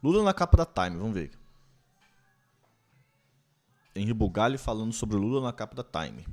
Lula na capa da Time, vamos ver. Henri Bugalho falando sobre o Lula na capa da Time.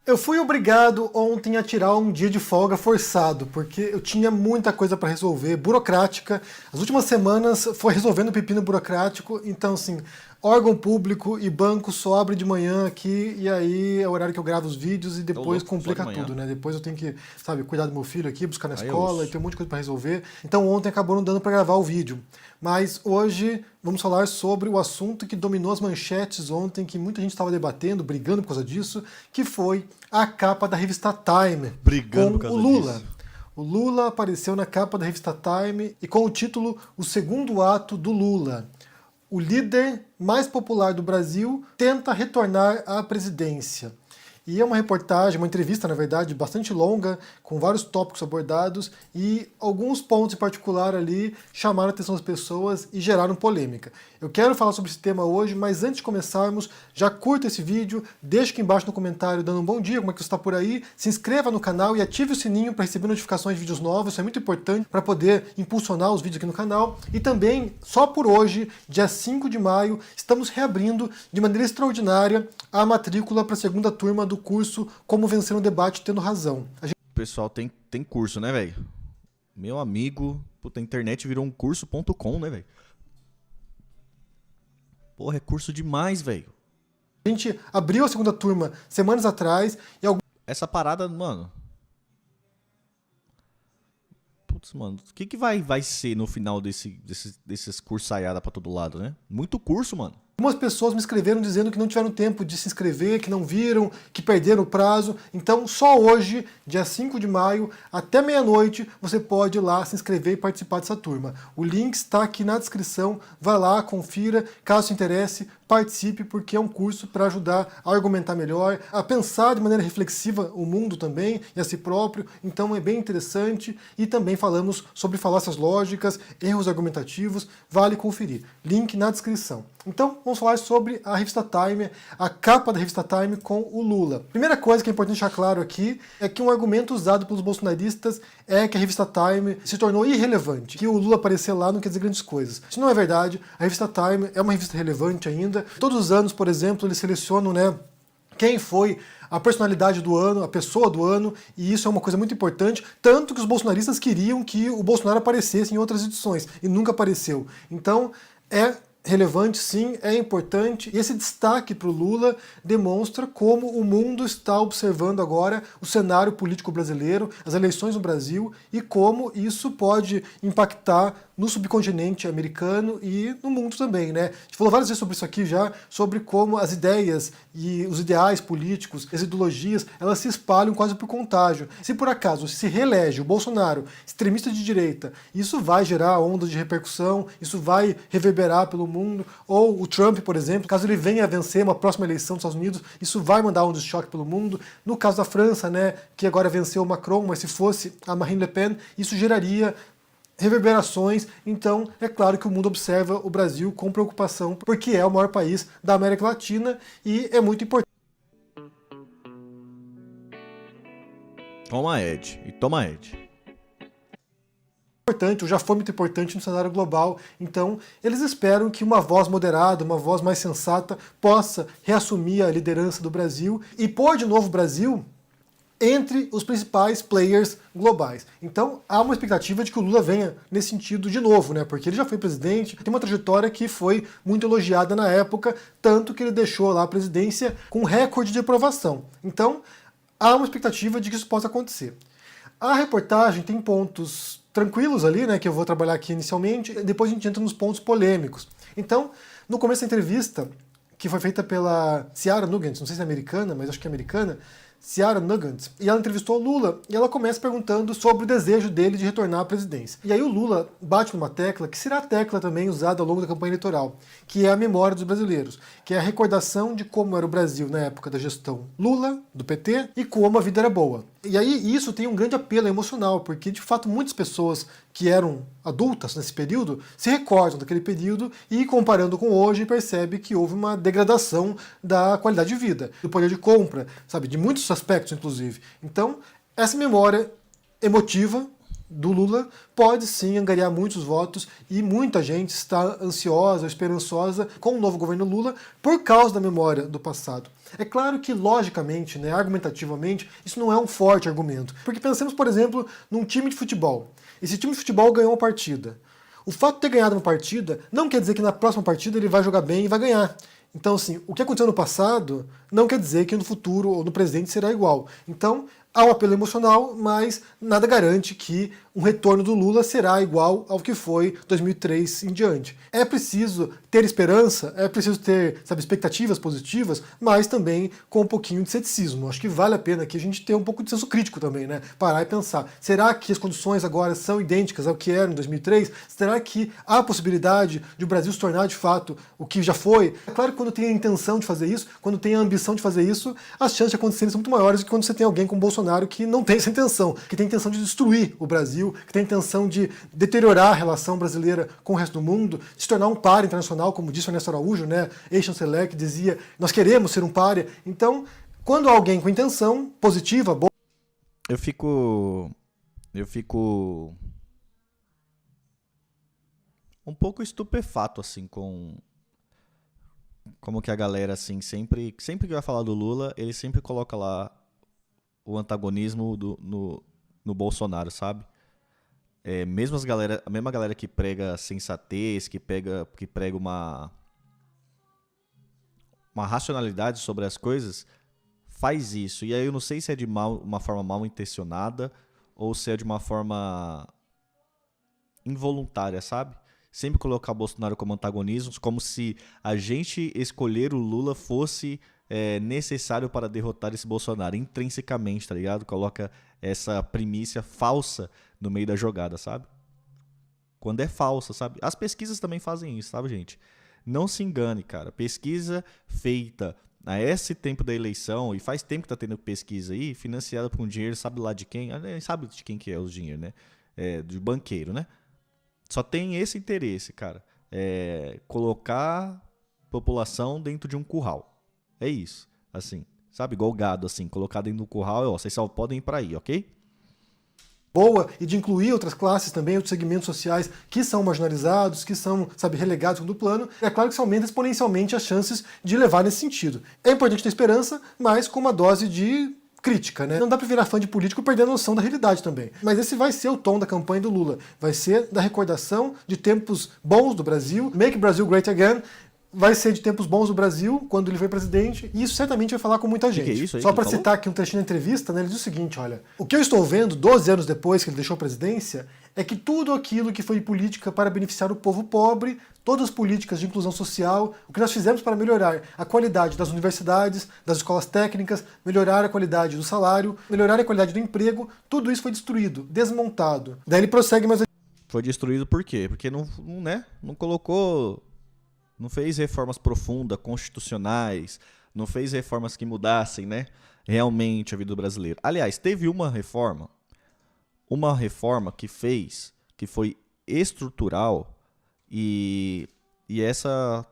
Eu fui obrigado ontem a tirar um dia de folga forçado, porque eu tinha muita coisa para resolver, burocrática. As últimas semanas foi resolvendo pepino burocrático, então assim, órgão público e banco só abre de manhã aqui, e aí é o horário que eu gravo os vídeos e depois complica tudo, né? Depois eu tenho que, sabe, cuidar do meu filho aqui, buscar na escola, e tem um monte de coisa para resolver. Então ontem acabou não dando para gravar o vídeo. Mas hoje vamos falar sobre o assunto que dominou as manchetes ontem, que muita gente estava debatendo, brigando por causa disso, que foi a capa da revista Time Brigando com o Lula. O Lula apareceu na capa da revista Time e com o título O Segundo Ato do Lula. O líder mais popular do Brasil tenta retornar à presidência. E é uma reportagem, uma entrevista, na verdade, bastante longa, com vários tópicos abordados e alguns pontos em particular ali chamaram a atenção das pessoas e geraram polêmica. Eu quero falar sobre esse tema hoje, mas antes de começarmos, já curta esse vídeo, deixa aqui embaixo no comentário dando um bom dia, como é que você está por aí, se inscreva no canal e ative o sininho para receber notificações de vídeos novos, isso é muito importante para poder impulsionar os vídeos aqui no canal. E também, só por hoje, dia 5 de maio, estamos reabrindo de maneira extraordinária a matrícula para a segunda turma do curso Como Vencer um Debate Tendo Razão. O pessoal tem curso, né, velho? Meu amigo, puta, a internet virou um curso.com, né, velho? Porra, é curso demais, velho. A gente abriu a segunda turma semanas atrás e Essa parada, mano... Putz, mano, o que vai ser no final desses cursaiada pra todo lado, né? Muito curso, mano. algumas pessoas me escreveram dizendo que não tiveram tempo de se inscrever, que não viram, que perderam o prazo. Então, só hoje, dia 5 de maio, até meia-noite, você pode ir lá se inscrever e participar dessa turma. O link está aqui na descrição. Vai lá, confira. Caso te interesse, participe, porque é um curso para ajudar a argumentar melhor, a pensar de maneira reflexiva o mundo também e a si próprio. Então, é bem interessante. E também falamos sobre falácias lógicas, erros argumentativos. Vale conferir. Link na descrição. Então, vamos falar sobre a revista Time, a capa da revista Time com o Lula. Primeira coisa que é importante deixar claro aqui é que um argumento usado pelos bolsonaristas é que a revista Time se tornou irrelevante, que o Lula aparecer lá não quer dizer grandes coisas. Isso não é verdade, a revista Time é uma revista relevante ainda. Todos os anos, por exemplo, eles selecionam, né, quem foi a personalidade do ano, a pessoa do ano, e isso é uma coisa muito importante, tanto que os bolsonaristas queriam que o Bolsonaro aparecesse em outras edições, e nunca apareceu. Então, é relevante, sim, é importante, e esse destaque para o Lula demonstra como o mundo está observando agora o cenário político brasileiro, as eleições no Brasil, e como isso pode impactar no subcontinente americano e no mundo também, né? A gente falou várias vezes sobre isso aqui já, sobre como as ideias e os ideais políticos, as ideologias, elas se espalham quase por contágio. Se por acaso se reelege o Bolsonaro, extremista de direita, isso vai gerar ondas de repercussão, isso vai reverberar pelo mundo, ou o Trump, por exemplo, caso ele venha a vencer uma próxima eleição dos Estados Unidos, isso vai mandar ondas de choque pelo mundo. No caso da França, né, que agora venceu o Macron, mas se fosse a Marine Le Pen, isso geraria reverberações. Então é claro que o mundo observa o Brasil com preocupação, porque é o maior país da América Latina e é muito importante. Toma Ed, e toma Ed. Ou já foi muito importante no cenário global, então eles esperam que uma voz moderada, uma voz mais sensata possa reassumir a liderança do Brasil e pôr de novo o Brasil entre os principais players globais. Então há uma expectativa de que o Lula venha nesse sentido de novo, né? Porque ele já foi presidente, tem uma trajetória que foi muito elogiada na época, tanto que ele deixou lá a presidência com recorde de aprovação. Então há uma expectativa de que isso possa acontecer. A reportagem tem pontos tranquilos ali, né, que eu vou trabalhar aqui inicialmente, depois a gente entra nos pontos polêmicos. Então, no começo da entrevista, que foi feita pela Ciara Nugent, não sei se é americana, mas acho que é americana, Ciara Nugent, e ela entrevistou o Lula, e ela começa perguntando sobre o desejo dele de retornar à presidência. E aí o Lula bate numa tecla, que será a tecla também usada ao longo da campanha eleitoral, que é a memória dos brasileiros, que é a recordação de como era o Brasil na época da gestão Lula, do PT, e como a vida era boa. E aí isso tem um grande apelo emocional, porque de fato muitas pessoas que eram adultas nesse período se recordam daquele período e comparando com hoje percebe que houve uma degradação da qualidade de vida, do poder de compra, sabe, de muitos aspectos inclusive. Então essa memória emotiva do Lula pode sim angariar muitos votos e muita gente está ansiosa, esperançosa com o novo governo Lula por causa da memória do passado. É claro que, logicamente, né, argumentativamente, isso não é um forte argumento. Porque pensemos, por exemplo, num time de futebol. Esse time de futebol ganhou uma partida. O fato de ter ganhado uma partida não quer dizer que na próxima partida ele vai jogar bem e vai ganhar. Então, assim, o que aconteceu no passado não quer dizer que no futuro ou no presente será igual. Então, há um apelo emocional, mas nada garante que um retorno do Lula será igual ao que foi 2003 em diante. É preciso ter esperança, é preciso ter, sabe, expectativas positivas, mas também com um pouquinho de ceticismo. Acho que vale a pena aqui a gente ter um pouco de senso crítico também, né? Parar e pensar, será que as condições agora são idênticas ao que era em 2003? Será que há possibilidade de o Brasil se tornar de fato o que já foi? É claro que quando tem a intenção de fazer isso, quando tem a ambição de fazer isso, as chances de acontecerem são muito maiores do que quando você tem alguém como Bolsonaro que não tem essa intenção, que tem a intenção de destruir o Brasil, que tem a intenção de deteriorar a relação brasileira com o resto do mundo, se tornar um páreo internacional, como disse o Ernesto Araújo, né, ex-chanceler, que dizia, nós queremos ser um páreo. Então, quando há alguém com intenção positiva, boa... Eu fico um pouco estupefato, assim, com como que a galera, assim, sempre que vai falar do Lula, ele sempre coloca lá o antagonismo no Bolsonaro, sabe? Mesmo a mesma galera que prega sensatez, que prega uma racionalidade sobre as coisas, faz isso. E aí eu não sei se é de uma forma mal intencionada ou se é de uma forma involuntária, sabe? Sempre colocar o Bolsonaro como antagonismo, como se a gente escolher o Lula fosse necessário para derrotar esse Bolsonaro, intrinsecamente, tá ligado? Coloca essa primícia falsa no meio da jogada, sabe? Quando é falsa, sabe? As pesquisas também fazem isso, sabe, gente? Não se engane, cara. Pesquisa feita a esse tempo da eleição, e faz tempo que tá tendo pesquisa aí, financiada por um dinheiro, sabe lá de quem? Sabe de quem que é os dinheiro, né? De banqueiro, né? Só tem esse interesse, cara. Colocar a população dentro de um curral. É isso, assim, sabe? Igual gado, assim, colocar dentro do curral, vocês só podem ir pra aí, ok? Boa, e de incluir outras classes também, outros segmentos sociais que são marginalizados, que são, sabe, relegados do plano, é claro que isso aumenta exponencialmente as chances de levar nesse sentido. É importante ter esperança, mas com uma dose de crítica, né? Não dá pra virar fã de político perdendo a noção da realidade também. Mas esse vai ser o tom da campanha do Lula. Vai ser da recordação de tempos bons do Brasil, Make Brazil Great Again, vai ser de tempos bons do Brasil, quando ele foi presidente, e isso certamente vai falar com muita gente. Que é isso aí Só que para ele citar aqui um trechinho da entrevista, né, ele diz o seguinte, olha, o que eu estou vendo 12 anos depois que ele deixou a presidência é que tudo aquilo que foi política para beneficiar o povo pobre, todas as políticas de inclusão social, o que nós fizemos para melhorar a qualidade das universidades, das escolas técnicas, melhorar a qualidade do salário, melhorar a qualidade do emprego, tudo isso foi destruído, desmontado. Daí ele prossegue mais... Foi destruído por quê? Porque não colocou... Não fez reformas profundas, constitucionais, não fez reformas que mudassem, né, realmente a vida do brasileiro. Aliás, teve uma reforma que fez, que foi estrutural e essa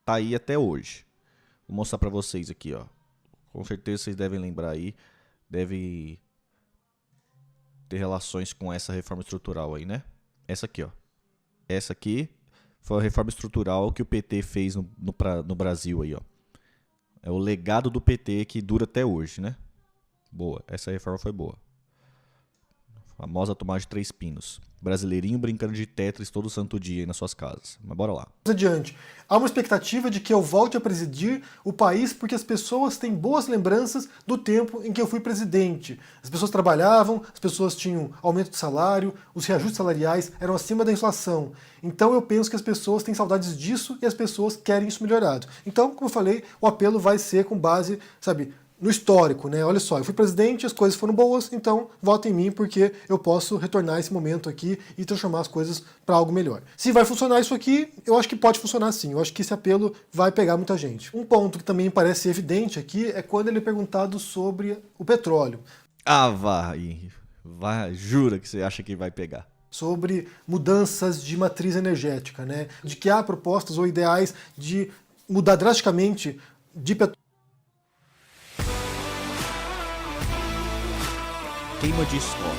tá aí até hoje. Vou mostrar pra vocês aqui, ó. Com certeza vocês devem lembrar aí, deve ter relações com essa reforma estrutural aí, né? Essa aqui, ó. Essa aqui foi a reforma estrutural que o PT fez no Brasil aí, ó. É o legado do PT que dura até hoje, né? Boa, essa reforma foi boa. A famosa tomada de 3 pinos. Brasileirinho brincando de Tetris todo santo dia aí nas suas casas. Mas bora lá. Adiante. Há uma expectativa de que eu volte a presidir o país porque as pessoas têm boas lembranças do tempo em que eu fui presidente. As pessoas trabalhavam, as pessoas tinham aumento de salário, os reajustes salariais eram acima da inflação. Então eu penso que as pessoas têm saudades disso e as pessoas querem isso melhorado. Então, como eu falei, o apelo vai ser com base, sabe, no histórico, né? Olha só, eu fui presidente, as coisas foram boas, então votem em mim porque eu posso retornar esse momento aqui e transformar as coisas para algo melhor. Se vai funcionar isso aqui, eu acho que pode funcionar sim. Eu acho que esse apelo vai pegar muita gente. Um ponto que também parece evidente aqui é quando ele é perguntado sobre o petróleo. Ah, vai, jura que você acha que vai pegar. Sobre mudanças de matriz energética, né? De que há propostas ou ideais de mudar drasticamente de petróleo. Queima de escola.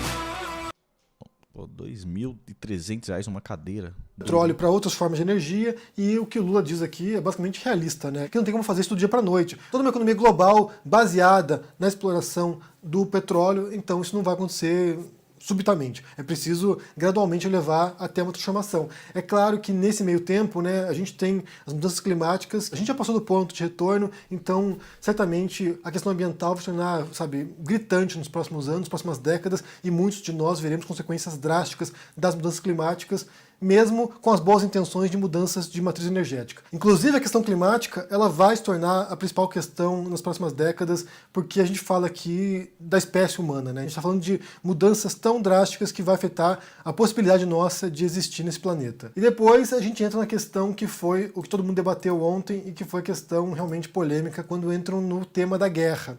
Pô, R$ 2.300 uma cadeira. Petróleo para outras formas de energia, e o que o Lula diz aqui é basicamente realista, né? Que não tem como fazer isso do dia para a noite. Toda uma economia global baseada na exploração do petróleo, então isso não vai acontecer subitamente. É preciso gradualmente levar até uma transformação. É claro que nesse meio tempo, né, a gente tem as mudanças climáticas, a gente já passou do ponto de retorno, então certamente a questão ambiental vai se tornar, sabe, gritante nos próximos anos, nas próximas décadas, e muitos de nós veremos consequências drásticas das mudanças climáticas, mesmo com as boas intenções de mudanças de matriz energética. Inclusive a questão climática, ela vai se tornar a principal questão nas próximas décadas, porque a gente fala aqui da espécie humana, né? A gente está falando de mudanças tão drásticas que vai afetar a possibilidade nossa de existir nesse planeta. E depois a gente entra na questão que foi o que todo mundo debateu ontem e que foi a questão realmente polêmica quando entram no tema da guerra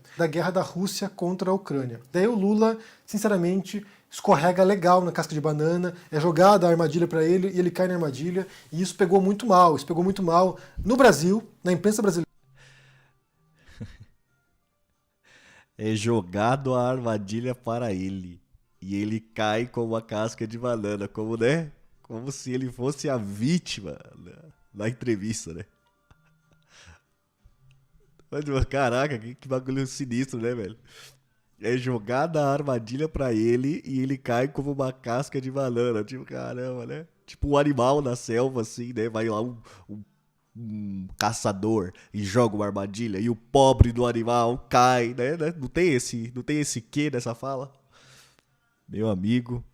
da Rússia contra a Ucrânia. Daí o Lula, sinceramente, escorrega legal na casca de banana, é jogada a armadilha para ele e ele cai na armadilha, e isso pegou muito mal. Isso pegou muito mal no Brasil, na imprensa brasileira. É jogado a armadilha para ele. E ele cai com uma casca de banana, como, né? Como se ele fosse a vítima na entrevista, né? Mas, caraca, que bagulho sinistro, né, velho? É jogada a armadilha pra ele e ele cai como uma casca de banana. Tipo, caramba, né? Tipo um animal na selva, assim, né? Vai lá um caçador e joga uma armadilha e o pobre do animal cai, né? Não tem esse quê nessa fala? Meu amigo.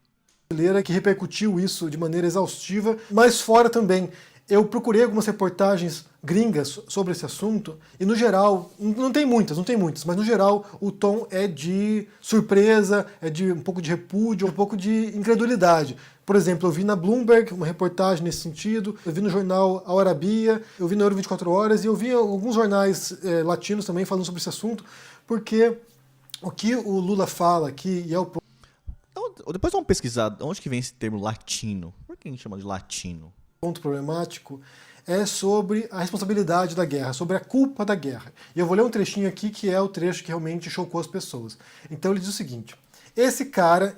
Que repercutiu isso de maneira exaustiva, mas fora também. Eu procurei algumas reportagens gringas sobre esse assunto e, no geral, não tem muitas, mas no geral o tom é de surpresa, é de um pouco de repúdio, um pouco de incredulidade. Por exemplo, eu vi na Bloomberg uma reportagem nesse sentido, eu vi no jornal Al Arabiya, eu vi no Euro 24 Horas e eu vi alguns jornais latinos também falando sobre esse assunto, porque o que o Lula fala aqui, e é o Então, depois vamos pesquisar onde que vem esse termo latino. Por que a gente chama de latino? Ponto problemático é sobre a responsabilidade da guerra, sobre a culpa da guerra. E eu vou ler um trechinho aqui que é o trecho que realmente chocou as pessoas. Então ele diz o seguinte: esse cara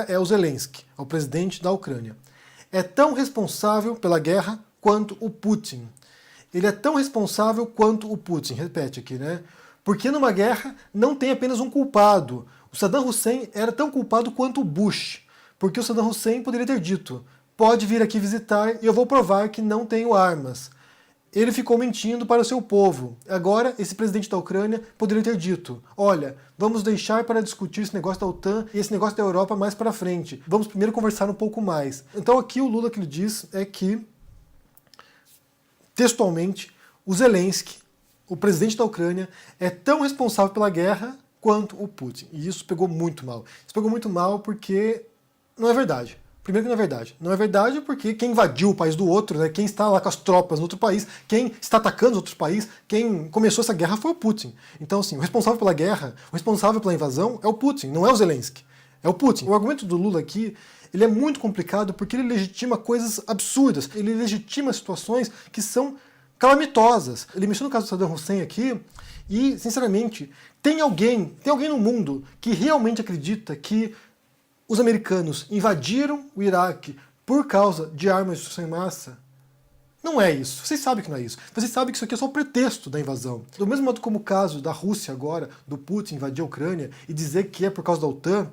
é o Zelensky, é o presidente da Ucrânia, é tão responsável pela guerra quanto o Putin. Ele é tão responsável quanto o Putin, repete aqui, né? Porque numa guerra não tem apenas um culpado. O Saddam Hussein era tão culpado quanto o Bush, porque o Saddam Hussein poderia ter dito: pode vir aqui visitar e eu vou provar que não tenho armas. Ele ficou mentindo para o seu povo. Agora, esse presidente da Ucrânia poderia ter dito: olha, vamos deixar para discutir esse negócio da OTAN e esse negócio da Europa mais para frente. Vamos primeiro conversar um pouco mais. Então aqui o Lula que ele diz é que, textualmente, o Zelensky, o presidente da Ucrânia, é tão responsável pela guerra quanto o Putin. E isso pegou muito mal. Isso pegou muito mal porque não é verdade. Primeiro que não é verdade. Não é verdade porque quem invadiu o país do outro, né, quem está lá com as tropas no outro país, quem está atacando os outros países, quem começou essa guerra foi o Putin. Então, assim, o responsável pela guerra, o responsável pela invasão é o Putin, não é o Zelensky. É o Putin. O argumento do Lula aqui, ele é muito complicado porque ele legitima coisas absurdas. Ele legitima situações que são calamitosas. Ele mencionou o caso do Saddam Hussein aqui e, sinceramente, tem alguém no mundo que realmente acredita que os americanos invadiram o Iraque por causa de armas de destruição em massa? Não é isso. Vocês sabem que não é isso. Vocês sabem que isso aqui é só o pretexto da invasão. Do mesmo modo como o caso da Rússia agora, do Putin invadir a Ucrânia e dizer que é por causa da OTAN,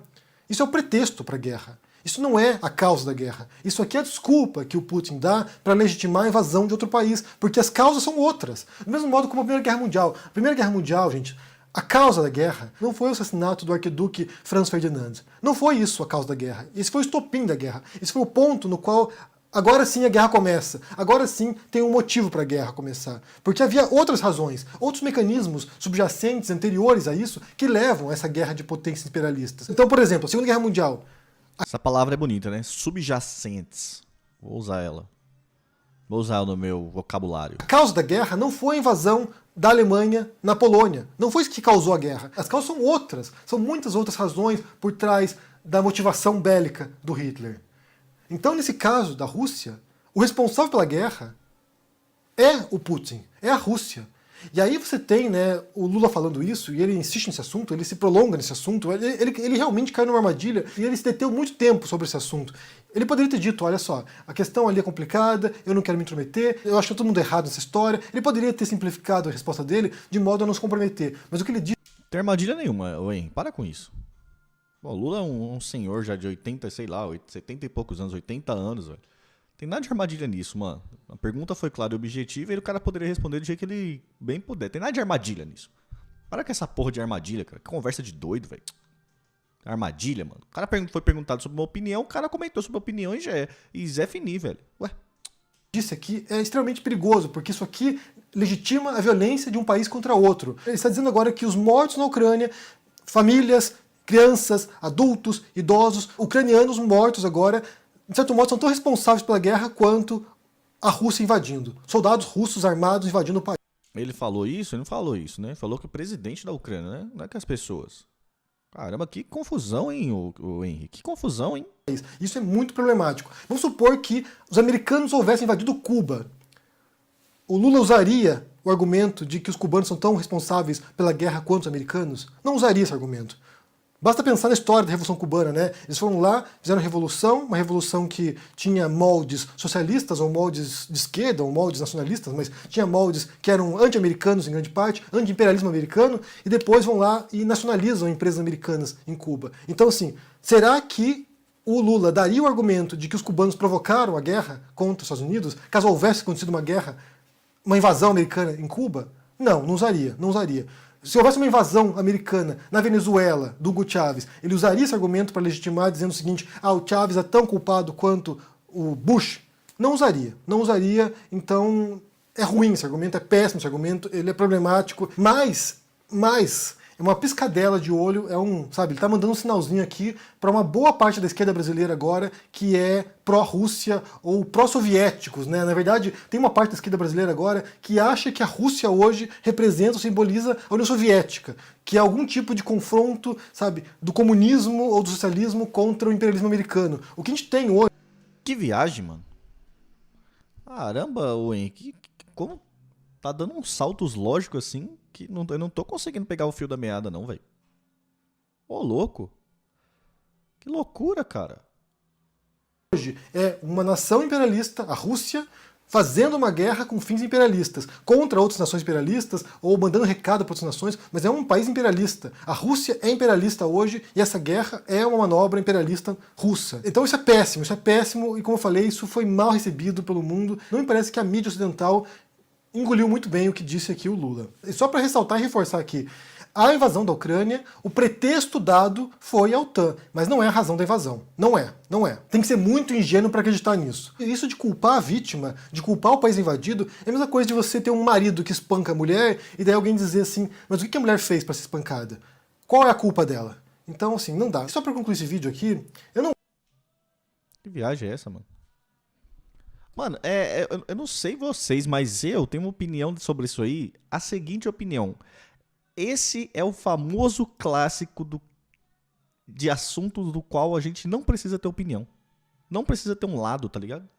isso é o pretexto para a guerra. Isso não é a causa da guerra. Isso aqui é a desculpa que o Putin dá para legitimar a invasão de outro país, porque as causas são outras. Do mesmo modo como a Primeira Guerra Mundial. A Primeira Guerra Mundial, gente, a causa da guerra não foi o assassinato do arquiduque Franz Ferdinand. Não foi isso a causa da guerra. Esse foi o estopim da guerra. Esse foi o ponto no qual agora sim a guerra começa. Agora sim tem um motivo para a guerra começar. Porque havia outras razões, outros mecanismos subjacentes, anteriores a isso, que levam a essa guerra de potências imperialistas. Então, por exemplo, a Segunda Guerra Mundial. Essa palavra é bonita, né? Subjacentes. Vou usar ela. Vou usar ela no meu vocabulário. A causa da guerra não foi a invasão da Alemanha na Polônia. Não foi isso que causou a guerra. As causas são outras. São muitas outras razões por trás da motivação bélica do Hitler. Então, nesse caso da Rússia, o responsável pela guerra é o Putin, é a Rússia. E aí você tem, né, o Lula falando isso, e ele insiste nesse assunto, ele se prolonga nesse assunto, ele realmente cai numa armadilha, e ele se deteu muito tempo sobre esse assunto. Ele poderia ter dito, olha só, a questão ali é complicada, eu não quero me intrometer, eu acho todo mundo errado nessa história. Ele poderia ter simplificado a resposta dele de modo a não se comprometer. Mas o que ele disse... Não tem armadilha nenhuma, Wayne. Para com isso. Bom, o Lula é um senhor já de 80, sei lá, 70 e poucos anos, 80 anos, velho. Tem nada de armadilha nisso, mano. A pergunta foi clara e objetiva e o cara poderia responder do jeito que ele bem puder. Tem nada de armadilha nisso. Para com essa porra de armadilha, cara. Que conversa de doido, velho. Armadilha, mano. O cara foi perguntado sobre uma opinião, o cara comentou sobre a opinião e Zé Fini, velho. Ué. Disse aqui é extremamente perigoso, porque isso aqui legitima a violência de um país contra outro. Ele está dizendo agora que os mortos na Ucrânia, famílias, crianças, adultos, idosos, ucranianos mortos agora, de certo modo, são tão responsáveis pela guerra quanto a Rússia invadindo. Soldados russos armados invadindo o país. Ele falou isso? Ele não falou isso, né? Ele falou que o presidente da Ucrânia, né? Não é que as pessoas. Caramba, que confusão, hein, o Henrique? Que confusão, hein? Isso é muito problemático. Vamos supor que os americanos houvessem invadido Cuba. O Lula usaria o argumento de que os cubanos são tão responsáveis pela guerra quanto os americanos? Não usaria esse argumento. Basta pensar na história da Revolução Cubana, né? Eles foram lá, fizeram a revolução, uma revolução que tinha moldes socialistas, ou moldes de esquerda, ou moldes nacionalistas, mas tinha moldes que eram anti-americanos em grande parte, anti-imperialismo americano, e depois vão lá e nacionalizam empresas americanas em Cuba. Então, assim, será que o Lula daria o argumento de que os cubanos provocaram a guerra contra os Estados Unidos, caso houvesse acontecido uma guerra, uma invasão americana em Cuba? Não, não usaria, não usaria. Se houvesse uma invasão americana na Venezuela, do Hugo Chávez, ele usaria esse argumento para legitimar, dizendo o seguinte, o Chávez é tão culpado quanto o Bush? Não usaria, não usaria, então é ruim esse argumento, é péssimo esse argumento, ele é problemático, mas é uma piscadela de olho, ele está mandando um sinalzinho aqui para uma boa parte da esquerda brasileira agora, que é pró-Rússia ou pró-soviéticos, né? Na verdade, tem uma parte da esquerda brasileira agora que acha que a Rússia hoje representa ou simboliza a União Soviética, que é algum tipo de confronto, do comunismo ou do socialismo contra o imperialismo americano. O que a gente tem hoje... Que viagem, mano. Caramba, o Henrique, como tá dando uns saltos lógicos assim, que eu não tô conseguindo pegar o fio da meada não, velho. Ô, louco. Que loucura, cara. Hoje é uma nação imperialista, a Rússia, fazendo uma guerra com fins imperialistas, contra outras nações imperialistas, ou mandando recado para outras nações, mas é um país imperialista. A Rússia é imperialista hoje, e essa guerra é uma manobra imperialista russa. Então isso é péssimo, e como eu falei, isso foi mal recebido pelo mundo. Não me parece que a mídia ocidental engoliu muito bem o que disse aqui o Lula. E só para ressaltar e reforçar aqui, a invasão da Ucrânia, o pretexto dado foi a OTAN, mas não é a razão da invasão. Não é. Tem que ser muito ingênuo para acreditar nisso. E isso de culpar a vítima, de culpar o país invadido, é a mesma coisa de você ter um marido que espanca a mulher e daí alguém dizer assim, mas o que a mulher fez para ser espancada? Qual é a culpa dela? Então, assim, não dá. Só para concluir esse vídeo aqui, eu não... Que viagem é essa, mano? Mano, eu não sei vocês, mas eu tenho uma opinião sobre isso aí. A seguinte opinião. Esse é o famoso clássico de assuntos do qual a gente não precisa ter opinião. Não precisa ter um lado, tá ligado?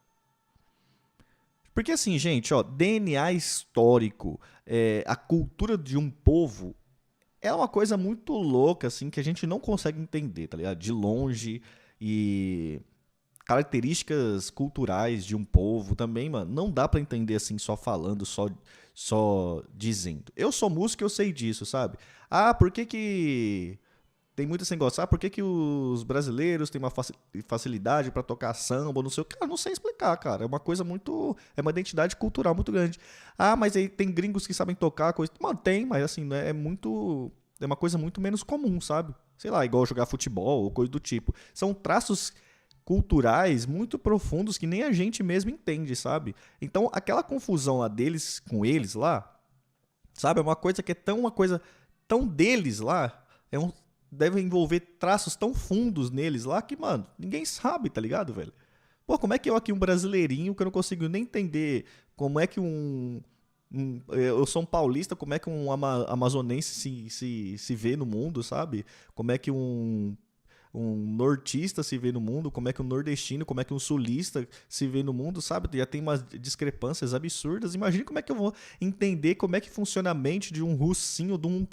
Porque assim, gente, ó, DNA histórico, a cultura de um povo é uma coisa muito louca, assim, que a gente não consegue entender, tá ligado? De longe e... características culturais de um povo também, mano, não dá pra entender assim só falando, só dizendo. Eu sou músico, eu sei disso, sabe? Por que tem muito esse negócio? Por que os brasileiros têm uma facilidade pra tocar samba, não sei o que? Cara, não sei explicar, cara. É uma coisa muito... é uma identidade cultural muito grande. Mas aí tem gringos que sabem tocar coisa... Mano, tem, mas assim, né, é uma coisa muito menos comum, sabe? Sei lá, igual jogar futebol ou coisa do tipo. São traços culturais muito profundos que nem a gente mesmo entende, sabe? Então, aquela confusão lá deles com eles lá, sabe? É uma coisa que é uma coisa tão deles lá, deve envolver traços tão fundos neles lá que, mano, ninguém sabe, tá ligado, velho? Pô, como é que eu aqui, um brasileirinho, que eu não consigo nem entender como é que eu sou um paulista, como é que um amazonense se vê no mundo, sabe? Como é que um nortista se vê no mundo, como é que um nordestino, como é que um sulista se vê no mundo, sabe? Já tem umas discrepâncias absurdas. Imagina como é que eu vou entender como é que funciona a mente de um russinho, de um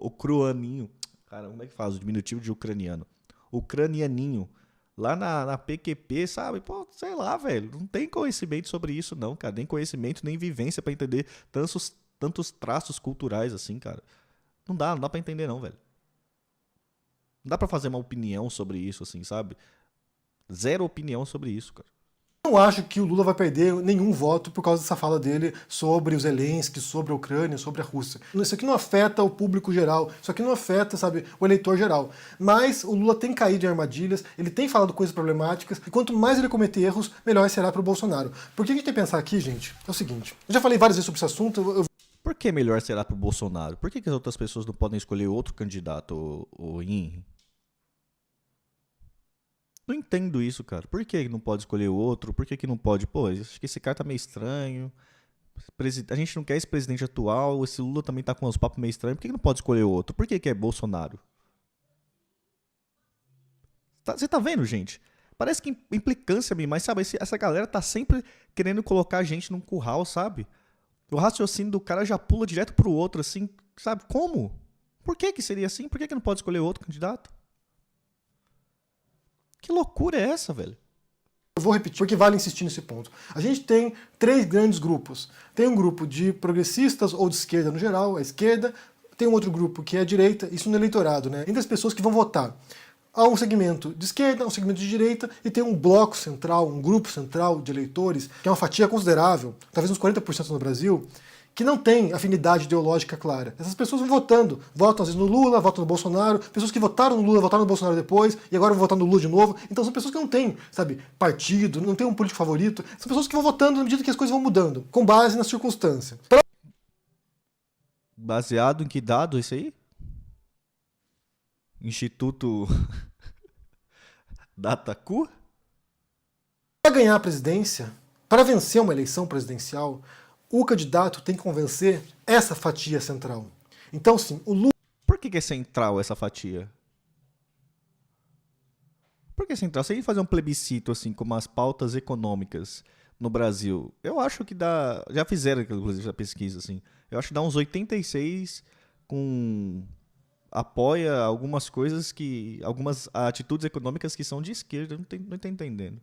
ucranianinho. Cara, como é que faz o diminutivo de ucraniano? Ucranianinho. Lá na PQP, sabe? Pô, sei lá, velho. Não tem conhecimento sobre isso, não, cara. Nem conhecimento, nem vivência pra entender tantos traços culturais assim, cara. Não dá pra entender, não, velho. Não dá pra fazer uma opinião sobre isso, assim, sabe? Zero opinião sobre isso, cara. Não acho que o Lula vai perder nenhum voto por causa dessa fala dele sobre o Zelensky, sobre a Ucrânia, sobre a Rússia. Isso aqui não afeta o público geral, isso aqui não afeta, sabe, o eleitor geral. Mas o Lula tem caído em armadilhas, ele tem falado coisas problemáticas, e quanto mais ele cometer erros, melhor será para o Bolsonaro. Porque a gente tem que pensar aqui, gente, é o seguinte, eu já falei várias vezes sobre esse assunto. Por que melhor será pro Bolsonaro? Por que as outras pessoas não podem escolher outro candidato, o Henry? Não entendo isso, cara. Por que não pode escolher o outro? Por que não pode? Pô, acho que esse cara tá meio estranho. A gente não quer esse presidente atual. Esse Lula também tá com uns papos meio estranhos. Por que não pode escolher o outro? Por que é Bolsonaro? Você tá vendo, gente? Parece que implicância, mas sabe, essa galera tá sempre querendo colocar a gente num curral, sabe? O raciocínio do cara já pula direto pro outro, assim, sabe? Como? Por que seria assim? Por que não pode escolher outro candidato? Que loucura é essa, velho? Eu vou repetir, porque vale insistir nesse ponto. A gente tem 3 grandes grupos. Tem um grupo de progressistas ou de esquerda no geral, a esquerda. Tem um outro grupo que é a direita, isso no eleitorado, né? Entre as pessoas que vão votar. Há um segmento de esquerda, um segmento de direita, e tem um bloco central, um grupo central de eleitores, que é uma fatia considerável, talvez uns 40% no Brasil, que não tem afinidade ideológica clara. Essas pessoas vão votando, votam às vezes no Lula, votam no Bolsonaro, pessoas que votaram no Lula, votaram no Bolsonaro depois, e agora vão votar no Lula de novo. Então são pessoas que não têm, sabe, partido, não têm um político favorito, são pessoas que vão votando na medida que as coisas vão mudando, com base na circunstância. Baseado em que dado isso aí? Instituto Dataku? Para ganhar a presidência, para vencer uma eleição presidencial, o candidato tem que convencer essa fatia central. Então, sim, o Lula... Por que é central essa fatia? Por que é central? Se a gente fazer um plebiscito, assim, como as pautas econômicas no Brasil, eu acho que dá... Já fizeram, inclusive, a pesquisa, assim. Eu acho que dá uns 86 com... apoia algumas coisas que... algumas atitudes econômicas que são de esquerda. Não tô entendendo.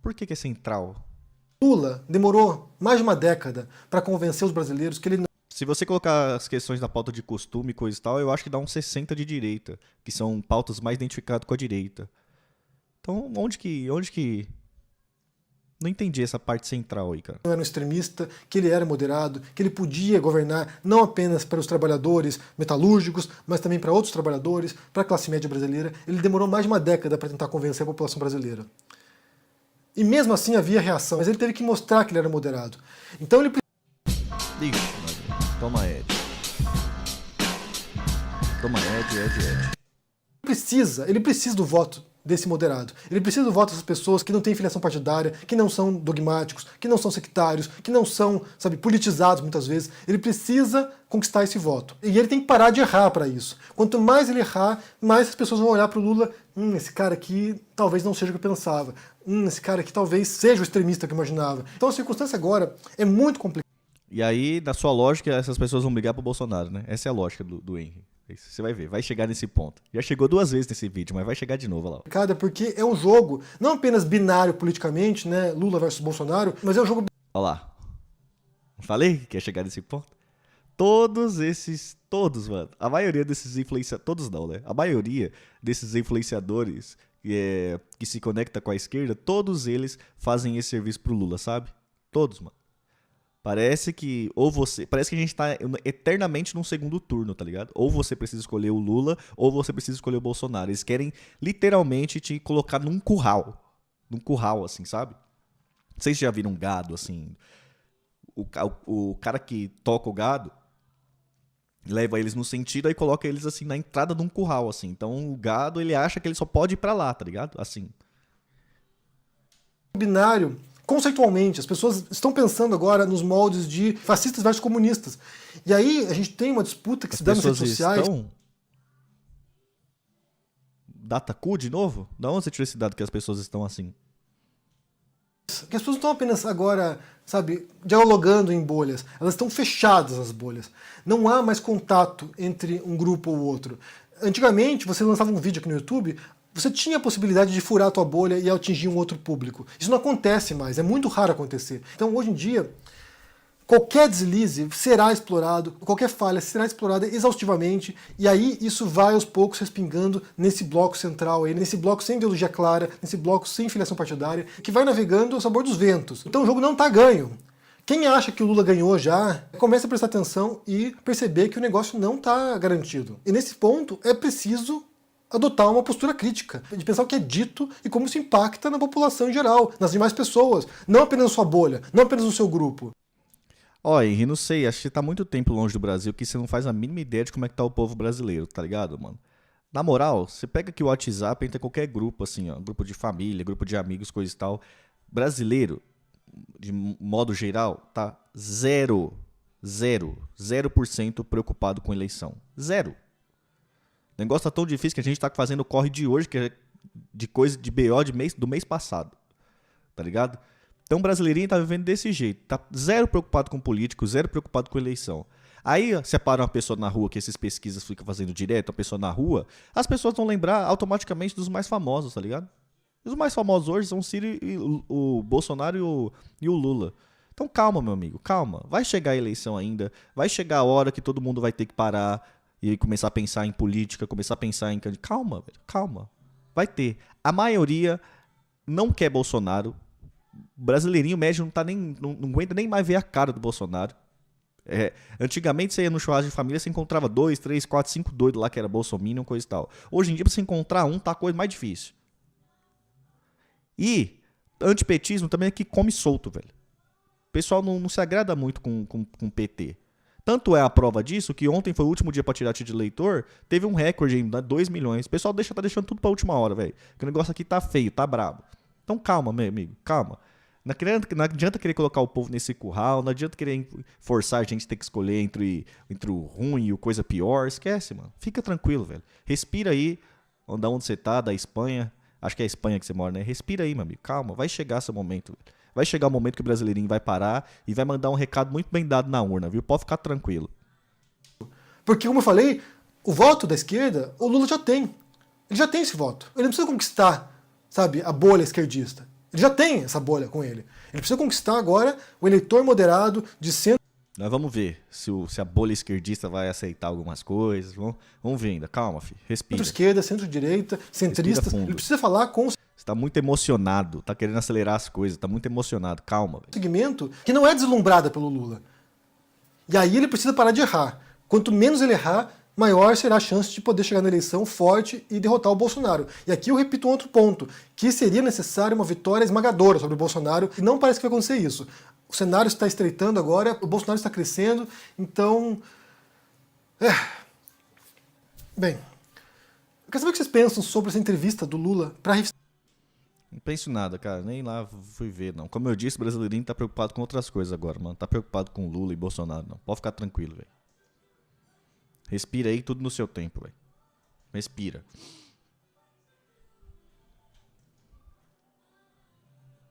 Por que é central? Lula demorou mais de uma década para convencer os brasileiros que ele não... Se você colocar as questões da pauta de costume e coisa e tal, eu acho que dá uns 60 de direita, que são pautas mais identificadas com a direita. Então, onde que... Não entendi essa parte central aí, cara. Não era um extremista, que ele era moderado, que ele podia governar não apenas para os trabalhadores metalúrgicos, mas também para outros trabalhadores, para a classe média brasileira. Ele demorou mais de uma década para tentar convencer a população brasileira. E mesmo assim havia reação, mas ele teve que mostrar que ele era moderado. Então ele... Ixi, toma Ed. Toma Ed. Ele precisa do voto desse moderado. Ele precisa do voto dessas pessoas que não têm filiação partidária, que não são dogmáticos, que não são sectários, que não são, sabe, politizados muitas vezes. Ele precisa conquistar esse voto. E ele tem que parar de errar para isso. Quanto mais ele errar, mais as pessoas vão olhar para o Lula, esse cara aqui talvez não seja o que eu pensava. Esse cara aqui talvez seja o extremista que eu imaginava. Então a circunstância agora é muito complicada. E aí, na sua lógica, essas pessoas vão brigar pro Bolsonaro, né? Essa é a lógica do Henry. Você vai ver, vai chegar nesse ponto. Já chegou 2 vezes nesse vídeo, mas vai chegar de novo, olha lá. Porque é um jogo não apenas binário politicamente, né, Lula versus Bolsonaro, mas é um jogo... Olha lá. Falei que ia chegar nesse ponto? Todos, mano. A maioria desses influenciadores... Todos não, né? A maioria desses influenciadores que se conecta com a esquerda, todos eles fazem esse serviço pro Lula, sabe? Todos, mano. Parece que a gente tá eternamente num segundo turno, tá ligado? Ou você precisa escolher o Lula, ou você precisa escolher o Bolsonaro. Eles querem literalmente te colocar num curral. Num curral, assim, sabe? Vocês já viram um gado, assim? O cara que toca o gado leva eles no sentido e coloca eles, assim, na entrada de um curral, assim. Então o gado, ele acha que ele só pode ir pra lá, tá ligado? Assim. Binário. Conceitualmente, as pessoas estão pensando agora nos moldes de fascistas versus comunistas. E aí a gente tem uma disputa que se dá nas redes sociais. Datacu de novo? Da onde você tirou esse dado que as pessoas estão assim? Que as pessoas não estão apenas agora, sabe, dialogando em bolhas, elas estão fechadas as bolhas. Não há mais contato entre um grupo ou outro. Antigamente, você lançava um vídeo aqui no YouTube, você tinha a possibilidade de furar a tua bolha e atingir um outro público. Isso não acontece mais, é muito raro acontecer. Então, hoje em dia, qualquer deslize será explorado, qualquer falha será explorada exaustivamente, e aí isso vai aos poucos respingando nesse bloco central, aí, nesse bloco sem ideologia clara, nesse bloco sem filiação partidária, que vai navegando ao sabor dos ventos. Então o jogo não está ganho. Quem acha que o Lula ganhou já, começa a prestar atenção e perceber que o negócio não está garantido. E nesse ponto é preciso adotar uma postura crítica, de pensar o que é dito e como isso impacta na população em geral, nas demais pessoas, não apenas na sua bolha, não apenas no seu grupo. Ó, Henri, não sei, acho que você tá muito tempo longe do Brasil que você não faz a mínima ideia de como é que tá o povo brasileiro, tá ligado, mano? Na moral, você pega aqui o WhatsApp, entra em qualquer grupo, assim, ó, grupo de família, grupo de amigos, coisa e tal. Brasileiro, de modo geral, tá 0% preocupado com eleição. Zero. O negócio tá tão difícil que a gente tá fazendo o corre de hoje, que é de coisa de BO do mês passado, tá ligado? Então o brasileirinho tá vivendo desse jeito, tá zero preocupado com político, zero preocupado com eleição. Aí separa uma pessoa na rua, que esses pesquisas ficam fazendo direto, a pessoa na rua, as pessoas vão lembrar automaticamente dos mais famosos, tá ligado? Os mais famosos hoje são o Ciro e o Bolsonaro e o Lula. Então calma, meu amigo, calma. Vai chegar a eleição ainda, vai chegar a hora que todo mundo vai ter que parar e começar a pensar em política, começar a pensar em... Calma, velho, calma. Vai ter. A maioria não quer Bolsonaro. O brasileirinho médio não aguenta nem mais ver a cara do Bolsonaro. Antigamente você ia no churrasco de família, você encontrava 2, 3, 4, 5 doidos lá que era bolsominion, coisa e tal. Hoje em dia, pra você encontrar um, tá a coisa mais difícil. E antipetismo também é que come solto, velho. O pessoal não se agrada muito com PT. Tanto é a prova disso que ontem foi o último dia pra tirar título de eleitor, teve um recorde em 2 milhões. O pessoal tá deixando tudo pra última hora, velho. Porque o negócio aqui tá feio, tá brabo. Então calma, meu amigo, calma. Não adianta querer colocar o povo nesse curral, não adianta querer forçar a gente a ter que escolher entre o ruim e o coisa pior. Esquece, mano. Fica tranquilo, velho. Respira aí, da onde você tá, da Espanha. Acho que é a Espanha que você mora, né? Respira aí, meu amigo. Calma, vai chegar seu momento, velho. Vai chegar o momento que o brasileirinho vai parar e vai mandar um recado muito bem dado na urna, viu? Pode ficar tranquilo. Porque, como eu falei, o voto da esquerda, o Lula já tem. Ele já tem esse voto. Ele não precisa conquistar, sabe, a bolha esquerdista. Ele já tem essa bolha com ele. Ele precisa conquistar agora o eleitor moderado de centro. Nós vamos ver se a bolha esquerdista vai aceitar algumas coisas. Vamos ver ainda. Calma, filho. Respira. Centro-esquerda, centro-direita, centrista. Ele precisa falar com Você tá muito emocionado. Tá querendo acelerar as coisas. Tá muito emocionado. Calma, velho. Segmento que não é deslumbrada pelo Lula. E aí ele precisa parar de errar. Quanto menos ele errar, maior será a chance de poder chegar na eleição forte e derrotar o Bolsonaro. E aqui eu repito um outro ponto, que seria necessário uma vitória esmagadora sobre o Bolsonaro, e não parece que vai acontecer isso. O cenário está estreitando agora, o Bolsonaro está crescendo, então... Bem, eu quero saber o que vocês pensam sobre essa entrevista do Lula para Não penso nada, cara. Nem lá fui ver, não. Como eu disse, o brasileirinho tá preocupado com outras coisas agora, mano. Tá preocupado com Lula e Bolsonaro, não. Pode ficar tranquilo, velho. Respira aí, tudo no seu tempo, velho. Respira.